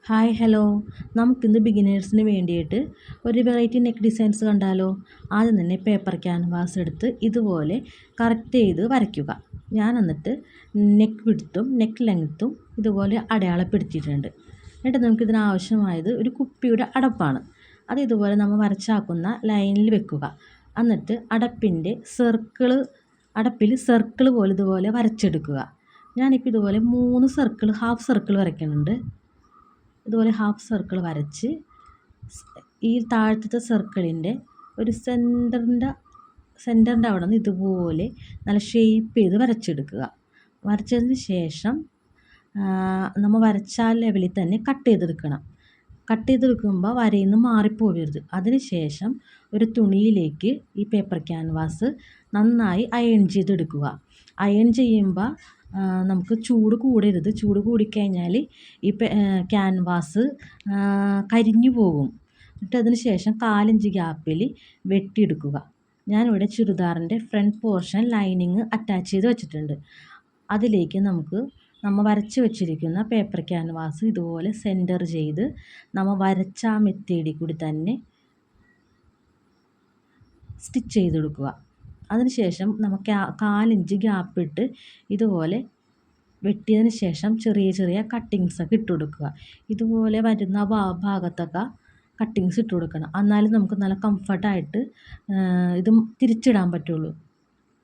Hi hello. നമുക്കിന്ന് ബിഗിനേഴ്സിന് വേണ്ടിയിട്ട് ഒരു വെറൈറ്റി നെക്ക് ഡിസൈൻസ് കണ്ടാലോ? ആദ്യം തന്നെ പേപ്പർ ക്യാൻവാസ് എടുത്ത് ഇതുപോലെ കറക്റ്റ് ചെയ്ത് വരയ്ക്കുക. ഞാൻ എന്നിട്ട് നെക്ക് വിഡ്ത്തും നെക്ക് ലെങ്ത്തും ഇതുപോലെ അടയാളപ്പെടുത്തിയിട്ടുണ്ട്. എന്നിട്ട് നമുക്കിതിനാവശ്യമായത് ഒരു കുപ്പിയുടെ അടപ്പാണ്. അത് ഇതുപോലെ നമ്മൾ വരച്ചാക്കുന്ന ലൈനിൽ വെക്കുക. എന്നിട്ട് അടപ്പിൽ സർക്കിൾ പോലെ ഇതുപോലെ വരച്ചെടുക്കുക. ഞാനിപ്പോൾ ഇതുപോലെ 3 സർക്കിൾ ഹാഫ് സർക്കിൾ വരയ്ക്കുന്നുണ്ട്. ഇതുപോലെ ഹാഫ് സർക്കിൾ വരച്ച് ഈ താഴത്തെ സർക്കിളിൻ്റെ ഒരു സെൻറ്ററിൻ്റെ അവിടെ നിന്ന് ഇതുപോലെ നല്ല ഷേപ്പ് ചെയ്ത് വരച്ചെടുക്കുക. വരച്ചതിന് ശേഷം നമ്മൾ വരച്ച ലെവലിൽ തന്നെ കട്ട് ചെയ്തെടുക്കണം. കട്ട് ചെയ്തെടുക്കുമ്പോൾ വരയിൽ നിന്ന് മാറിപ്പോകരുത്. അതിന് ശേഷം ഒരു തുണിയിലേക്ക് ഈ പേപ്പർ ക്യാൻവാസ് നന്നായി അയൺ ചെയ്തെടുക്കുക. അയൺ ചെയ്യുമ്പോൾ നമുക്ക് ചൂട് കൂടരുത്. ചൂട് കൂടിക്കഴിഞ്ഞാൽ ഈ ക്യാൻവാസ് കരിഞ്ഞു പോകും. എന്നിട്ട് അതിന് ശേഷം 4 ഇഞ്ച് ഗ്യാപ്പിൽ വെട്ടിയെടുക്കുക. ഞാനിവിടെ ചുരിദാറിൻ്റെ ഫ്രണ്ട് പോർഷൻ ലൈനിങ് അറ്റാച്ച് ചെയ്ത് വെച്ചിട്ടുണ്ട്. അതിലേക്ക് നമ്മൾ വരച്ച് വെച്ചിരിക്കുന്ന പേപ്പർ ക്യാൻവാസ് ഇതുപോലെ സെൻറ്റർ ചെയ്ത് നമ്മൾ വരച്ച ആ മെത്തേഡിൽ കൂടി തന്നെ സ്റ്റിച്ച് ചെയ്തെടുക്കുക. അതിനുശേഷം നമുക്ക് 4 ഇഞ്ച് ഗ്യാപ്പിട്ട് ഇതുപോലെ വെട്ടിയതിന് ശേഷം ചെറിയ ചെറിയ കട്ടിങ്സൊക്കെ ഇട്ട് കൊടുക്കുക. ഇതുപോലെ വരുന്ന ഭാഗത്തൊക്കെ കട്ടിങ്സ് ഇട്ട് കൊടുക്കണം. എന്നാലും നമുക്ക് നല്ല കംഫർട്ടായിട്ട് ഇത് തിരിച്ചിടാൻ പറ്റുള്ളൂ.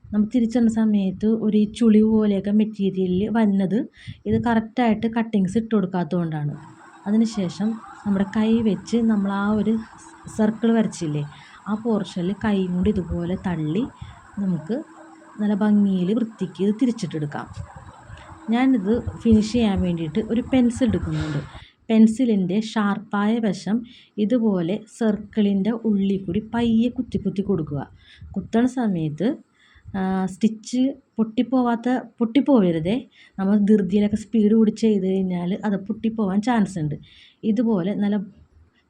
നമ്മൾ തിരിച്ചിടുന്ന സമയത്ത് ഒരു ചുളി പോലെയൊക്കെ മെറ്റീരിയലിൽ വരുന്നത് ഇത് കറക്റ്റായിട്ട് കട്ടിങ്സ് ഇട്ട് കൊടുക്കാത്തതുകൊണ്ടാണ്. അതിനുശേഷം നമ്മുടെ കൈ വെച്ച് നമ്മൾ ആ ഒരു സർക്കിൾ വരച്ചില്ലേ, ആ പോർഷനിൽ കൈ കൊണ്ട് ഇതുപോലെ തള്ളി നമുക്ക് നല്ല ഭംഗിയിൽ വൃത്തിക്ക് ഇത് തിരിച്ചിട്ടെടുക്കാം. ഞാനിത് ഫിനിഷ് ചെയ്യാൻ വേണ്ടിയിട്ട് ഒരു പെൻസിൽ എടുക്കുന്നുണ്ട്. പെൻസിലിൻ്റെ ഷാർപ്പായ വശം ഇതുപോലെ സർക്കിളിൻ്റെ ഉള്ളിൽ കൂടി പയ്യെ കുത്തി കൊടുക്കുക. കുത്തണ സമയത്ത് സ്റ്റിച്ച് പൊട്ടിപ്പോവരുതേ. നമ്മൾ ധൃതിയിലൊക്കെ സ്പീഡ് കൂടി ചെയ്ത് കഴിഞ്ഞാൽ അത് പൊട്ടിപ്പോവാൻ ചാൻസ് ഉണ്ട്. ഇതുപോലെ നല്ല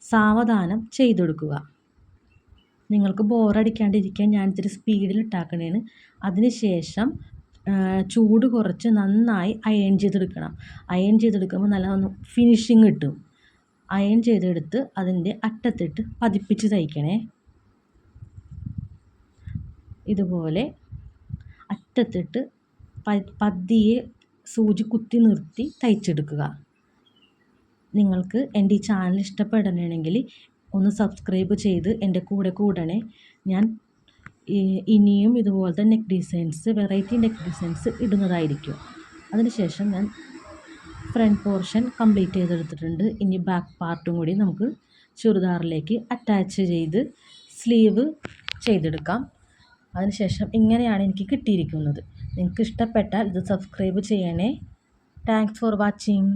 സാവധാനം ചെയ്തെടുക്കുക. നിങ്ങൾക്ക് ബോറടിക്കാണ്ടിരിക്കാൻ ഞാൻ ഇത്തിരി സ്പീഡിൽ ഇട്ടാക്കണേന്. അതിന് ശേഷം ചൂട് കുറച്ച് നന്നായി അയൺ ചെയ്തെടുക്കണം. അയൺ ചെയ്തെടുക്കുമ്പോൾ നല്ല ഫിനിഷിങ് കിട്ടും. അയൺ ചെയ്തെടുത്ത് അതിൻ്റെ അറ്റത്തിട്ട് പതിപ്പിച്ച് തയ്ക്കണേ. ഇതുപോലെ അറ്റത്തിട്ട് പതിയെ സൂചി കുത്തി നിർത്തി തയ്ച്ചെടുക്കുക. നിങ്ങൾക്ക് എൻ്റെ ഈ ചാനൽ ഇഷ്ടപ്പെടണമെങ്കിൽ ഒന്ന് സബ്സ്ക്രൈബ് ചെയ്ത് എൻ്റെ കൂടെ കൂടണേ. ഞാൻ ഇനിയും ഇതുപോലത്തെ വെറൈറ്റി നെക്ക് ഡിസൈൻസ് ഇടുന്നതായിരിക്കും. അതിനുശേഷം ഞാൻ ഫ്രണ്ട് പോർഷൻ കംപ്ലീറ്റ് ചെയ്തെടുത്തിട്ടുണ്ട്. ഇനി ബാക്ക് പാർട്ടും കൂടി നമുക്ക് ചുരിദാറിലേക്ക് അറ്റാച്ച് ചെയ്ത് സ്ലീവ് ചെയ്തെടുക്കാം. അതിനുശേഷം ഇങ്ങനെയാണ് എനിക്ക് കിട്ടിയിരിക്കുന്നത്. നിങ്ങൾക്ക് ഇഷ്ടപ്പെട്ടാൽ ഇത് സബ്സ്ക്രൈബ് ചെയ്യണേ. Thanks for watching.